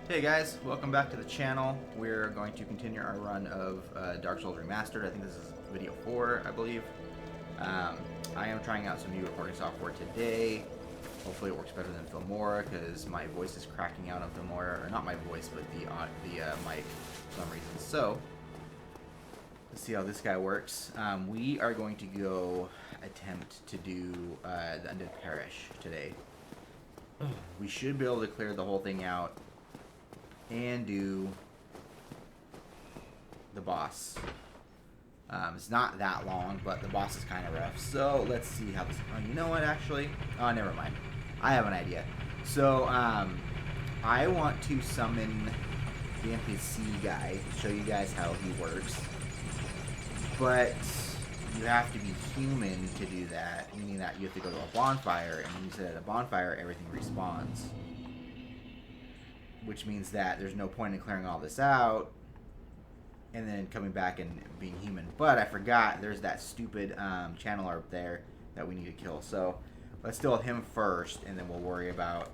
Hey guys, welcome back to the channel. We're going to continue our run of Dark Souls Remastered. I think this is video 4, I believe. I am trying out some new recording software today. Hopefully it works better than Filmora, because my voice is cracking out on Filmora, or not my voice, but the mic for some reason. So, let's see how this guy works. We are going to go attempt to do the Undead Parish today. We should be able to clear the whole thing out and do the boss. It's not that long, but the boss is kind of rough. So let's see how this. Oh, you know what? Actually, oh, never mind. I have an idea. So I want to summon the NPC guy to show you guys how he works. But you have to be human to do that, meaning that you have to go to a bonfire, and when you set at a bonfire, everything respawns. Which means that there's no point in clearing all this out and then coming back and being human. But I forgot there's that stupid channel up there that we need to kill. So let's deal with him first, and then we'll worry about...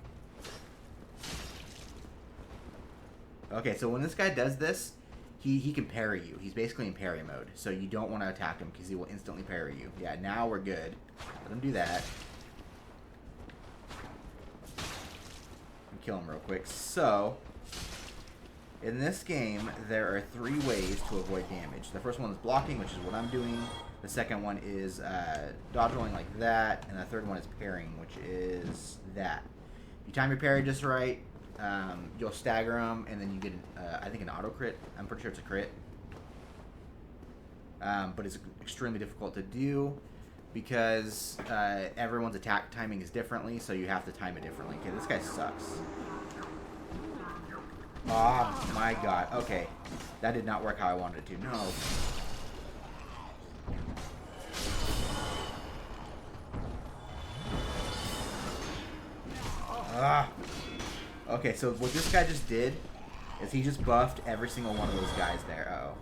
Okay, so when this guy does this, he can parry you. He's basically in parry mode. So you don't want to attack him because he will instantly parry you. Yeah, now we're good. Let him do that. Kill him real quick. So, in this game, there are 3 ways to avoid damage. The first one is blocking, which is what I'm doing. The second one is dodge rolling like that. And the third one is parrying, which is that. If you time your parry just right, you'll stagger them, and then you get, I think, an auto crit. I'm pretty sure it's a crit. But it's extremely difficult to do because everyone's attack timing is differently, so you have to time it differently. Okay, this guy sucks. Oh my god. Okay. That did not work how I wanted it to. No. Ah. Okay, so what this guy just did is he just buffed every single one of those guys there. Uh-oh.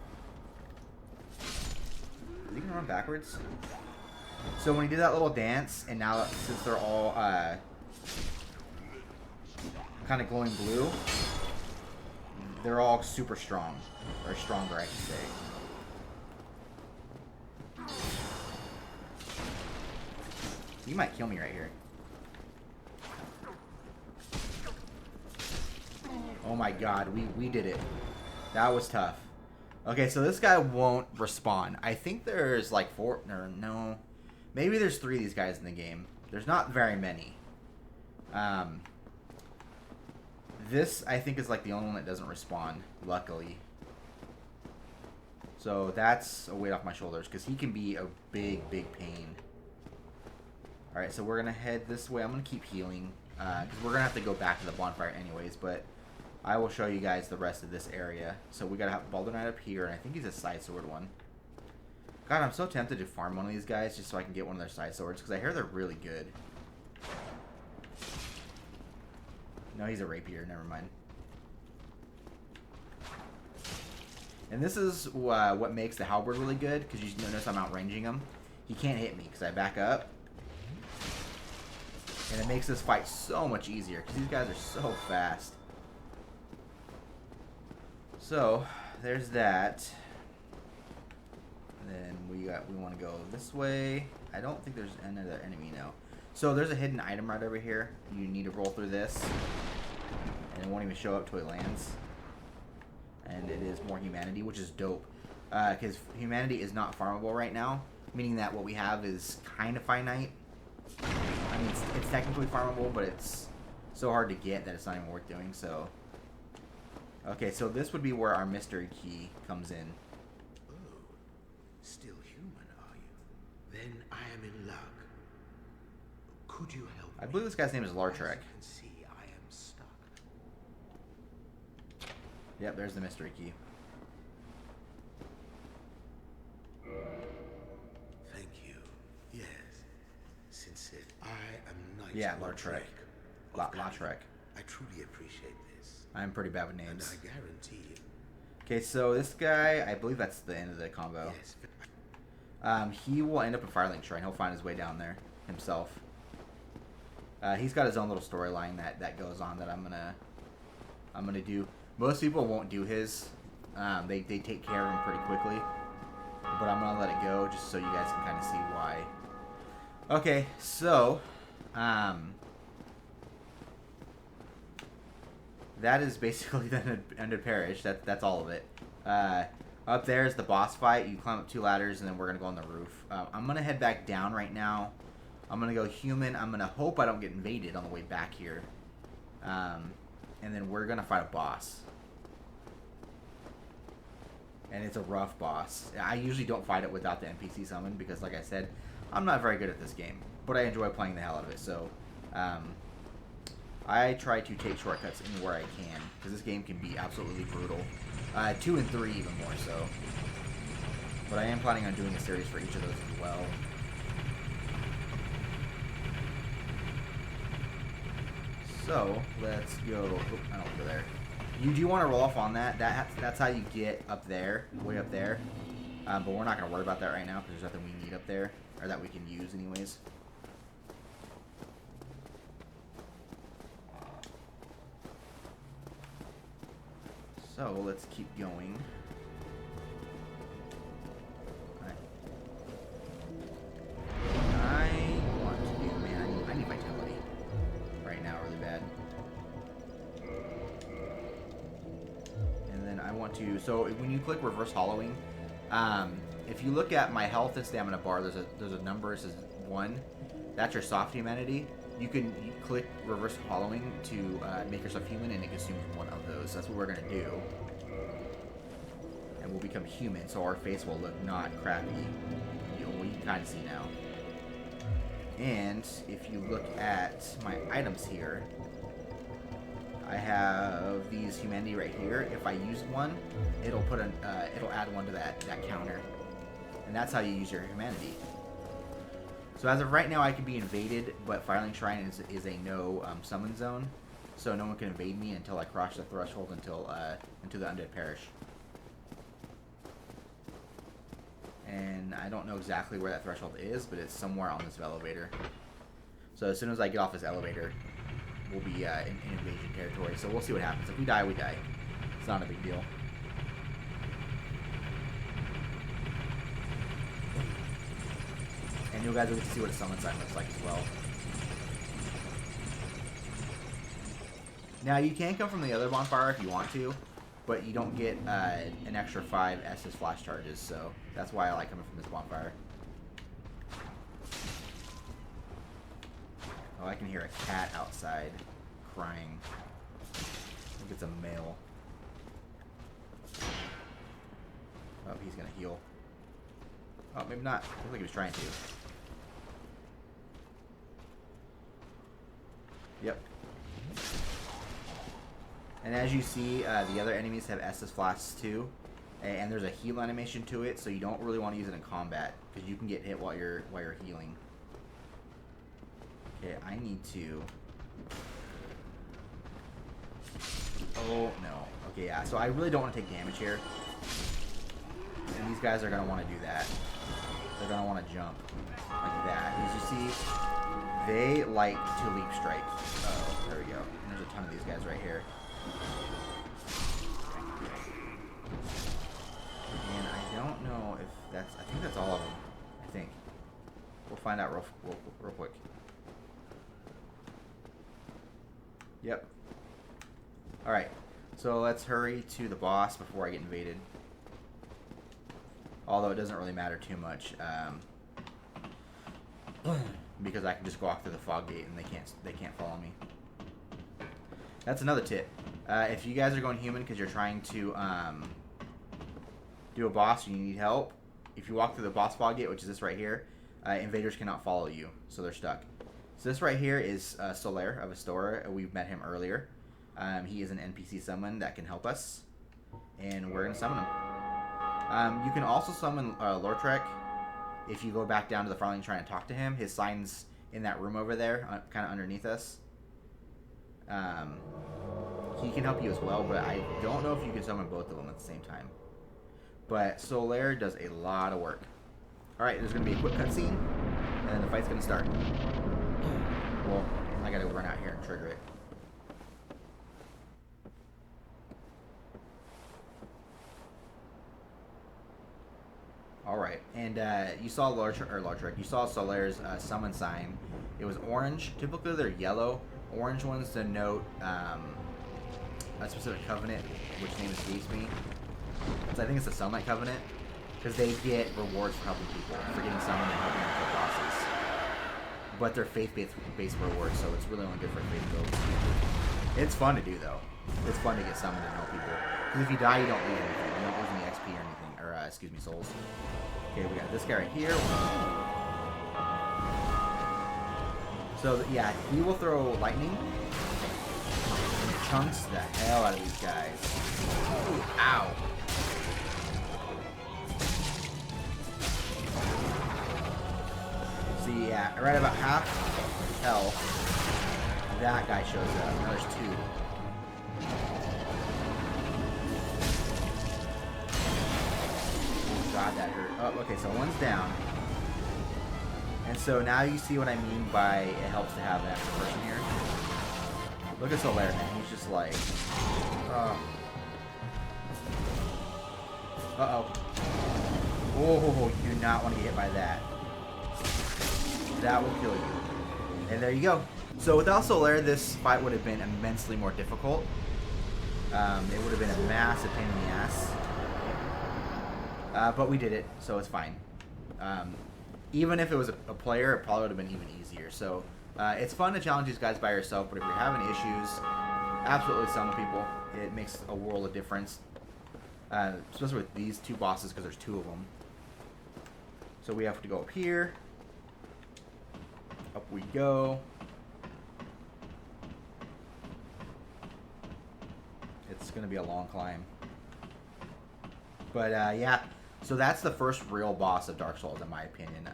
Is he gonna run backwards? So when he did that little dance, and now since they're all kind of glowing blue, they're all super strong. Or stronger, I should say. He might kill me right here. Oh my god, we did it. That was tough. Okay, so this guy won't respawn. I think there's like 4, or no, maybe there's 3 of these guys in the game. There's not very many. This, I think, is like the only one that doesn't respawn, luckily. So that's a weight off my shoulders, because he can be a big, big pain. Alright, so we're going to head this way. I'm going to keep healing, because we're going to have to go back to the bonfire anyways, but I will show you guys the rest of this area. So we got to have Baldur's Knight up here, and I think he's a side sword one. God, I'm so tempted to farm one of these guys just so I can get one of their side swords, because I hear they're really good. No, he's a rapier. Never mind. And this is what makes the halberd really good, because you notice I'm outranging him. He can't hit me because I back up. And it makes this fight so much easier, because these guys are so fast. So, there's that. And then we want to go this way. I don't think there's another enemy now. So there's a hidden item right over here. You need to roll through this, and it won't even show up till it lands. And it is more humanity, which is dope. Because humanity is not farmable right now, meaning that what we have is kind of finite. I mean, it's technically farmable, but it's so hard to get that it's not even worth doing. So, okay, so this would be where our mystery key comes in. Oh, still human, are you? Then I am in luck. Could you help I believe this guy's name is Lartrek. As you can see, I am stuck. Yep, there's the mystery key. Thank you. Yes. Since I am Knight Yeah, Lartrek. Lartrek. I truly appreciate this. I'm pretty bad with names. And I guarantee you. Okay, so this guy, I believe that's the end of the combo. Yes. He will end up in Firelink Shrine. He'll find his way down there himself. He's got his own little storyline that goes on that I'm gonna I'm going to do... Most people won't do his. They take care of him pretty quickly. But I'm going to let it go just so you guys can kind of see why. Okay, so... that is basically the Undead Parish. That's all of it. Up there is the boss fight. You climb up 2 ladders, and then we're going to go on the roof. I'm going to head back down right now. I'm going to go human. I'm going to hope I don't get invaded on the way back here. And then we're going to fight a boss. And it's a rough boss. I usually don't fight it without the NPC summon because, like I said, I'm not very good at this game. But I enjoy playing the hell out of it. So, I try to take shortcuts anywhere I can. Because this game can be absolutely brutal. 2 and 3 even more so. But I am planning on doing a series for each of those as well. So, let's go... Oop, I don't go there. You do want to roll off on that. That's how you get up there. Way up there. But we're not going to worry about that right now because there's nothing we need up there. Or that we can use anyways. So, let's keep going. I want to do... Man, I need vitality. Right now, really bad. And then I want to... So, when you click reverse hollowing, if you look at my health and stamina bar, there's a number. It says 1. That's your soft humanity. You click reverse hollowing to make yourself human, and it consumes 1 of those. That's what we're going to do. And we'll become human, so our face will look not crappy. You can kind of see now. And if you look at my items here, I have these humanity right here. If I use one, it'll put it'll add 1 to that counter, and that's how you use your humanity. So as of right now, I can be invaded, but Firelink Shrine is a no summon zone, so no one can invade me until I cross the threshold into the Undead Parish. And I don't know exactly where that threshold is, but it's somewhere on this elevator. So as soon as I get off this elevator, we'll be in invasion territory. So we'll see what happens. If we die, we die. It's not a big deal. And you guys will get to see what a summon sign looks like as well. Now, you can come from the other bonfire if you want to, but you don't get an extra 5 S's flash charges, so that's why I like coming from this bonfire. Oh, I can hear a cat outside crying. I think it's a male. Oh, he's gonna heal. Oh, maybe not. Looks like he was trying to. Yep. And as you see, the other enemies have S's flasks too, and there's a heal animation to it, so you don't really want to use it in combat because you can get hit while you're healing. Okay, I need to. Oh no. Okay, yeah. So I really don't want to take damage here, and these guys are gonna want to do that. They're gonna want to jump like that. As you see, they like to leap strike. Oh, there we go. And there's a ton of these guys right here. And I don't know if that's... I think that's all of them. I think. We'll find out real quick. Yep. Alright. So let's hurry to the boss before I get invaded. Although it doesn't really matter too much. Because I can just walk through the fog gate and they can't follow me. That's another tip. If you guys are going human because you're trying to do a boss and you need help, if you walk through the boss fog gate, which is this right here, invaders cannot follow you, so they're stuck. So this right here is Solaire of Astora. We've met him earlier. He is an NPC summon that can help us, and we're going to summon him. You can also summon Lortrek if you go back down to the Firelink Shrine and talk to him. His sign's in that room over there, kind of underneath us. He can help you as well, but I don't know if you can summon both of them at the same time. But Solaire does a lot of work. Alright, there's going to be a quick cutscene, and then the fight's going to start. Well, I got to run out here and trigger it. right, and you saw you saw Solaire's summon sign. It was orange. Typically, they're yellow. Orange ones denote a specific covenant, which name escapes me. So I think it's the Sunlight Covenant, because they get rewards for helping people, for getting summoned and helping them kill bosses. But they're faith-based rewards, so it's really only good for faith builds. It's fun to do, though. It's fun to get summoned and help people. Because if you die, you don't lose anything. You don't lose any XP or anything. Or, excuse me, souls. Okay, we got this guy right here. So, yeah, he will throw lightning. And it chunks the hell out of these guys. Ooh, ow. See, yeah, right about half health. That guy shows up. Now there's two. God, that hurt. Oh, okay, so one's down. And so now you see what I mean by it helps to have an extra person here. Look at Solaire, man. He's just like... Uh-oh. Oh, you do not want to get hit by that. That will kill you. And there you go. So without Solaire, this fight would have been immensely more difficult. It would have been a massive pain in the ass. But we did it, so it's fine. Even if it was a player, it probably would have been even easier. So it's fun to challenge these guys by yourself, but if you're having issues, absolutely summon people. It makes a world of difference. Especially with these two bosses, because there's two of them. So we have to go up here. Up we go. It's going to be a long climb. But, yeah. So that's the first real boss of Dark Souls, in my opinion.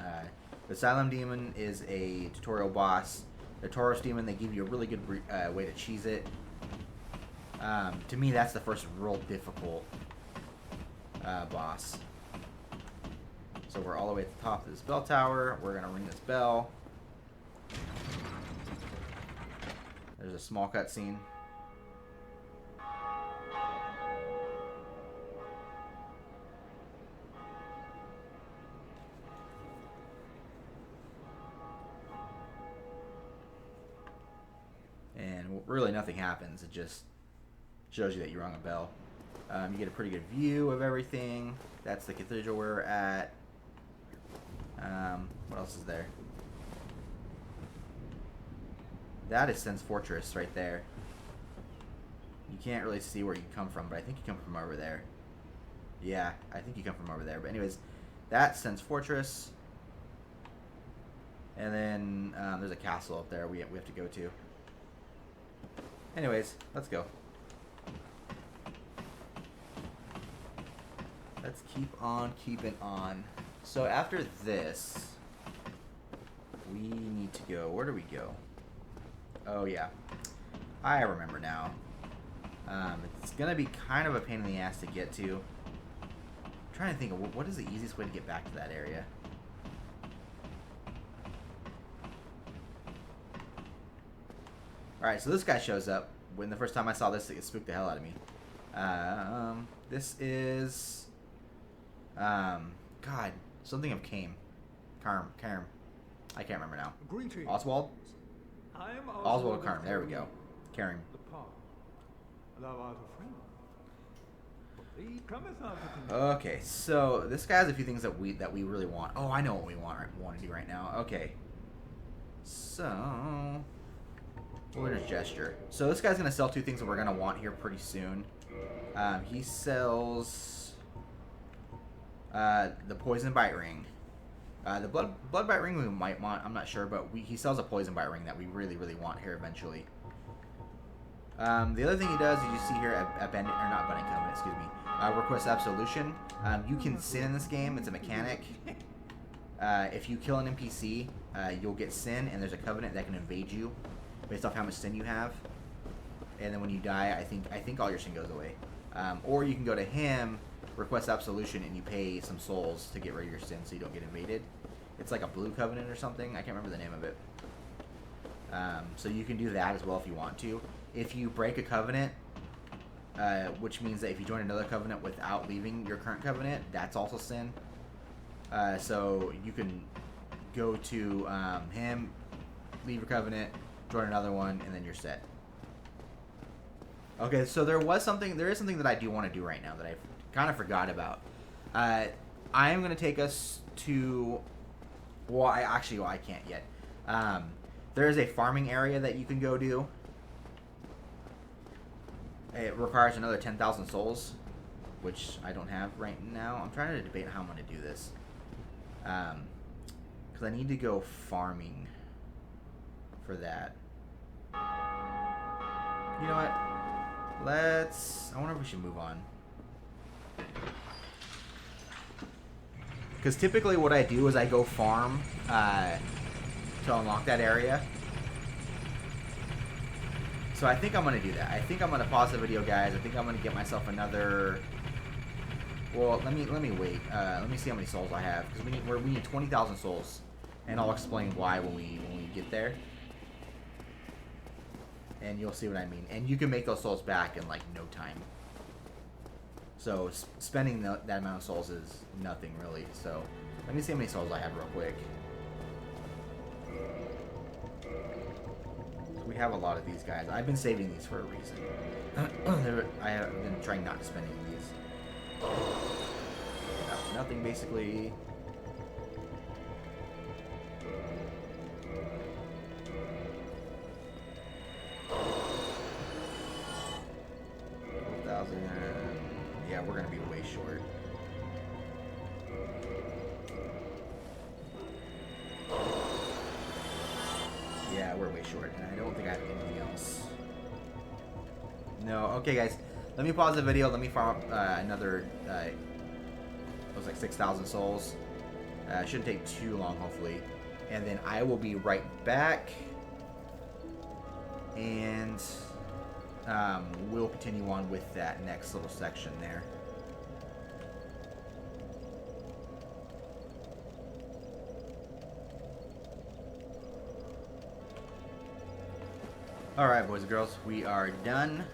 The Asylum Demon is a tutorial boss. The Tauros Demon, they give you a really good way to cheese it. To me, that's the first real difficult boss. So we're all the way at the top of this bell tower. We're going to ring this bell. There's a small cutscene. And really nothing happens. It just shows you that you rung a bell. You get a pretty good view of everything. That's the cathedral we're at. What else is there? That is Sen's Fortress right there. You can't really see where you come from, but I think you come from over there. Yeah, I think you come from over there. But anyways, that's Sen's Fortress. And then there's a castle up there we have to go to. Anyways, let's go. Let's keep on keeping on. So after this, we need to go. Where do we go? Oh, yeah. I remember now. It's going to be kind of a pain in the ass to get to. I'm trying to think of what is the easiest way to get back to that area. Alright, so this guy shows up. When the first time I saw this, it spooked the hell out of me. This is... God, something of Cairn. Cairn. I can't remember now. Greetings. Oswald? I am Oswald Cairn, there we go. Cairn. The path. Thou art a friend. Thee cometh out of the Okay, so this guy has a few things that we really want. Oh, I know what we want to do right now. Okay. So... Order gesture. So this guy's going to sell two things that we're going to want here pretty soon. He sells the Poison Bite Ring. The Blood Bite Ring we might want, I'm not sure, but he sells a Poison Bite Ring that we really, really want here eventually. The other thing he does, you see here, Abandon, or not Abandon Covenant, excuse me, Request Absolution. You can sin in this game, it's a mechanic. If you kill an NPC, you'll get sin, and there's a covenant that can invade you based off how much sin you have. And then when you die, I think all your sin goes away. Or you can go to him, request absolution, and you pay some souls to get rid of your sin so you don't get invaded. It's like a blue covenant or something. I can't remember the name of it. So you can do that as well if you want to. If you break a covenant, which means that if you join another covenant without leaving your current covenant, that's also sin. So you can go to him, leave your covenant, join another one, and then you're set. Okay, so there is something that I do want to do right now that I kind of forgot about. I am going to take us to... Well, I can't yet. There is a farming area that you can go to. It requires another 10,000 souls, which I don't have right now. I'm trying to debate how I'm going to do this. Because I need to go farming for that. You know what? I wonder if we should move on. Because typically what I do is I go farm to unlock that area. So I think I'm going to do that. I think I'm going to pause the video, guys. I think I'm going to get myself another... Well, let me wait. Let me see how many souls I have. Because we need 20,000 souls. And I'll explain why when we get there. And you'll see what I mean. And you can make those souls back in like no time. So spending that amount of souls is nothing really. So let me see how many souls I have real quick. We have a lot of these guys. I've been saving these for a reason. I have been trying not to spend any of these. That's nothing basically. Yeah, we're gonna be way short. Yeah, we're way short, and I don't think I have anything else. No, okay, guys. Let me pause the video. Let me farm another. It was like 6,000 souls. Shouldn't take too long, hopefully. And then I will be right back, and we'll continue on with that next little section there. Alright, boys and girls, we are done.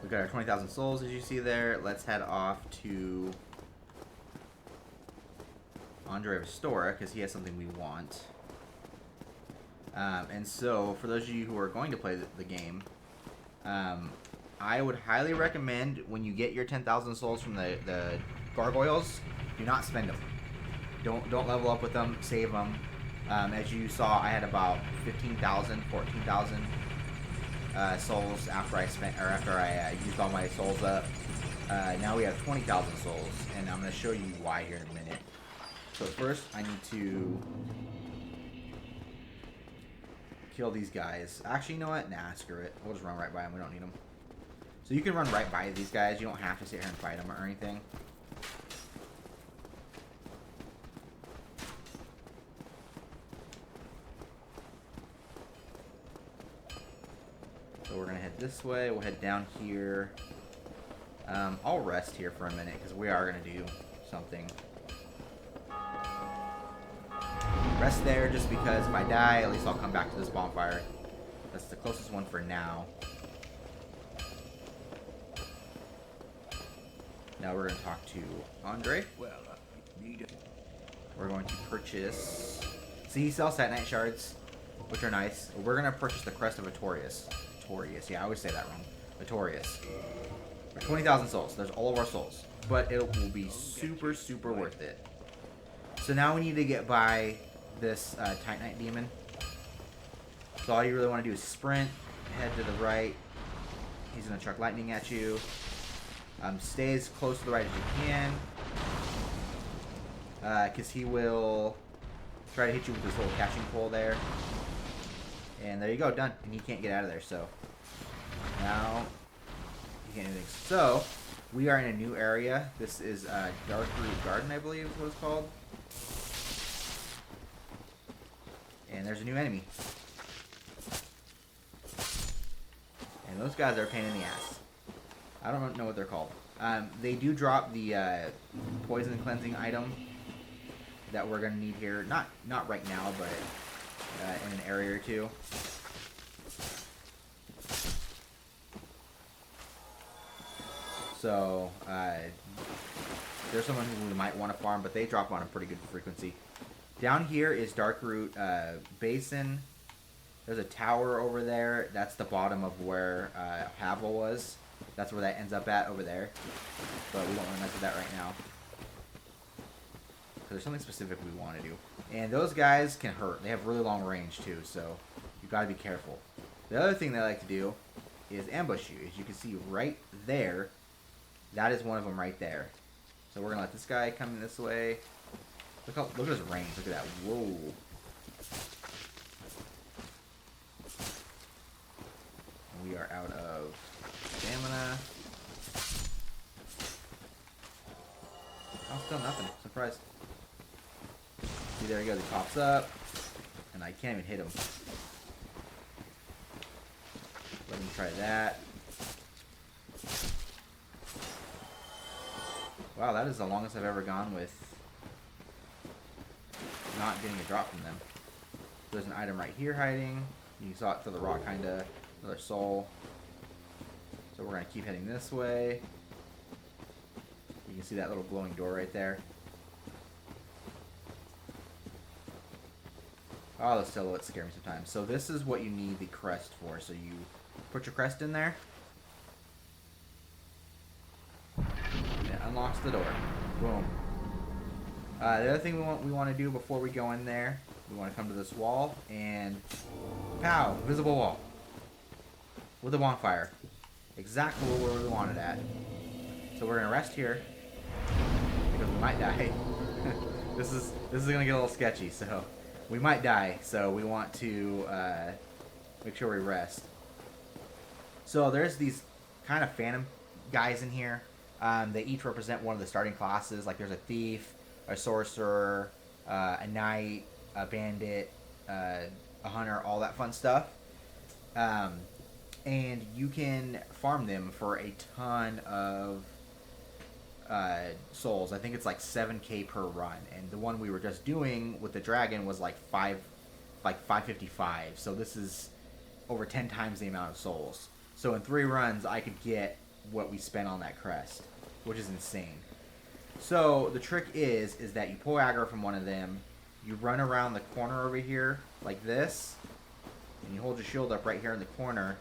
We've got our 20,000 souls, as you see there. Let's head off to Andre Restora, because he has something we want. And so, for those of you who are going to play the game, I would highly recommend when you get your 10,000 souls from the gargoyles, do not spend them. Don't level up with them. Save them. As you saw, I had about 15,000, 14,000 souls after I used all my souls up. Now we have 20,000 souls, and I'm going to show you why here in a minute. So first, I need to kill these guys. Actually, you know what? Nah, screw it. We'll just run right by them. We don't need them. So you can run right by these guys. You don't have to sit here and fight them or anything. So we're going to head this way. We'll head down here. I'll rest here for a minute because we are going to do something. Rest there just because if I die, at least I'll come back to this bonfire. That's the closest one for now. Now we're going to talk to Andre. Well, We're going to purchase... See, he sells Satanite shards, which are nice. We're going to purchase the Crest of Atorius. Atorius, yeah, I always say that wrong. Atorius. For 20,000 souls. There's all of our souls. But it will be super, super worth it. So now we need to get by this Titanite demon. So all you really want to do is sprint, head to the right. He's going to chuck lightning at you. Stay as close to the right as you can. Because he will try to hit you with this little catching pole there. And there you go, done. And he can't get out of there, so. Now, he can't do anything. So, we are in a new area. This is Darkroot Garden, I believe is what it's called. And there's a new enemy. And those guys are a pain in the ass. I don't know what they're called. They do drop the poison cleansing item that we're going to need here. Not right now, but in an area or two. So, There's someone who we might want to farm, but they drop on a pretty good frequency. Down here is Darkroot Basin. There's a tower over there. That's the bottom of where Havel was. That's where that ends up at over there. But we don't want to mess with that right now. Because there's something specific we want to do. And those guys can hurt. They have really long range too, so you got to be careful. The other thing they like to do is ambush you. As you can see right there, that is one of them right there. So we're going to let this guy come in this way. Look at his range. Look at that. Whoa. We are out of stamina. Oh, still nothing. Surprised. See, there he goes. He pops up. And I can't even hit him. Let me try that. Wow, that is the longest I've ever gone with not getting a drop from them. There's an item right here hiding. You saw it through the rock, kinda. Another soul. So we're gonna keep heading this way. You can see that little glowing door right there. Oh, the silhouettes scare me sometimes. So this is what you need the crest for. So you put your crest in there. And it unlocks the door. Boom. The other thing we want to do before we go in there, we want to come to this wall and pow, visible wall with a bonfire, exactly where we want it at. So we're gonna rest here because we might die. This is gonna get a little sketchy, so we might die. So we want to make sure we rest. So there's these kind of phantom guys in here. They each represent one of the starting classes. Like there's a thief, a sorcerer, a knight, a bandit, a hunter, all that fun stuff. And you can farm them for a ton of souls. I think it's like 7k per run. And the one we were just doing with the dragon was like 555. So this is over 10 times the amount of souls. So in 3 runs, I could get what we spent on that crest, which is insane. So the trick is that you pull aggro from one of them, you run around the corner over here like this, and you hold your shield up right here in the corner,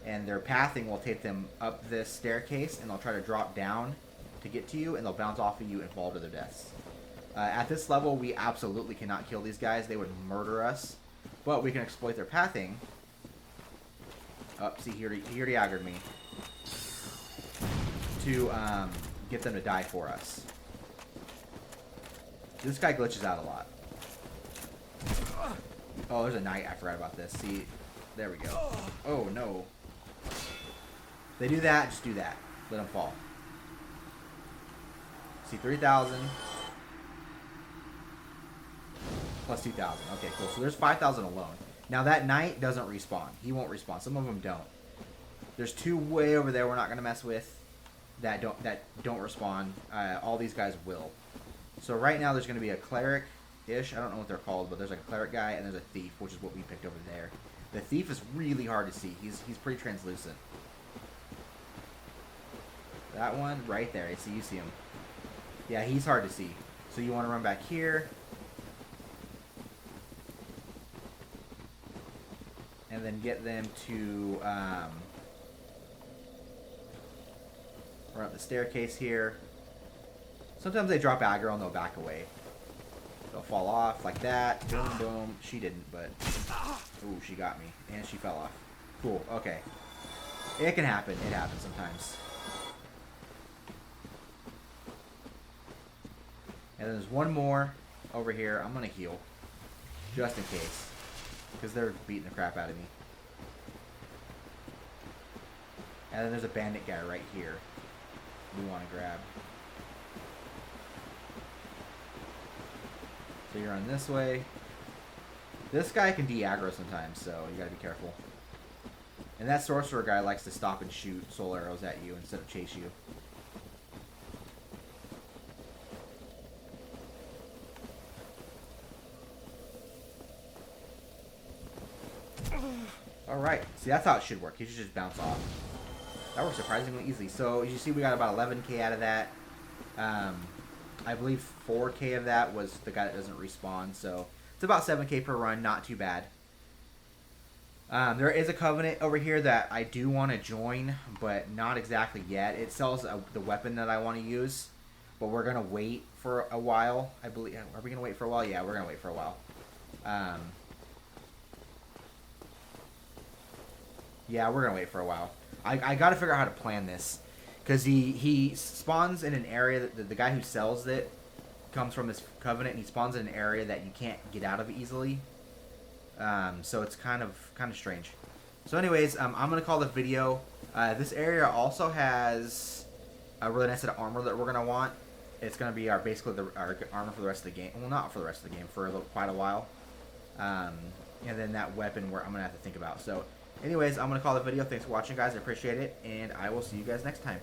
and their pathing will take them up this staircase, and they'll try to drop down to get to you, and they'll bounce off of you and fall to their deaths. At this level, we absolutely cannot kill these guys. They would murder us, but we can exploit their pathing. Oh, see, he already aggroed me. To get them to die for us. This guy glitches out a lot. Oh, there's a knight. I forgot about this. See, there we go. Oh, no. They do that, just do that. Let them fall. See, 3,000. Plus 2,000. Okay, cool. So there's 5,000 alone. Now, that knight doesn't respawn. He won't respawn. Some of them don't. There's 2 way over there we're not going to mess with that don't respawn. All these guys will. So right now there's going to be a cleric-ish. I don't know what they're called, but there's like a cleric guy and there's a thief, which is what we picked over there. The thief is really hard to see. He's pretty translucent. That one right there. You see him. Yeah, he's hard to see. So you want to run back here. And then get them to run up the staircase here. Sometimes they drop aggro and they'll back away. They'll fall off like that. Boom, boom. She didn't, but... Ooh, she got me. And she fell off. Cool, okay. It can happen. It happens sometimes. And then there's one more over here. I'm going to heal. Just in case. Because they're beating the crap out of me. And then there's a bandit guy right here. We want to grab. So you're on this way. This guy can de-aggro sometimes, so you gotta be careful. And that sorcerer guy likes to stop and shoot soul arrows at you instead of chase you. Alright, see that's how it should work. You should just bounce off. That works surprisingly easily. So as you see, we got about 11k out of that. I believe 4K of that was the guy that doesn't respawn, so it's about 7K per run, not too bad. There is a covenant over here that I do want to join, but not exactly yet. It sells the weapon that I want to use, but we're going to wait for a while. I believe. Are we going to wait for a while? Yeah, we're going to wait for a while. Yeah, we're going to wait for a while. I got to figure out how to plan this, because he spawns in an area that the guy who sells it comes from this covenant, and he spawns in an area that you can't get out of easily. So it's kind of strange. So anyways, I'm going to call the video. This area also has a really nice set of armor that we're going to want. It's going to be basically our armor for the rest of the game. Well, not for the rest of the game, for quite a while. And then that weapon I'm going to have to think about. So anyways, I'm going to call the video. Thanks for watching, guys. I appreciate it. And I will see you guys next time.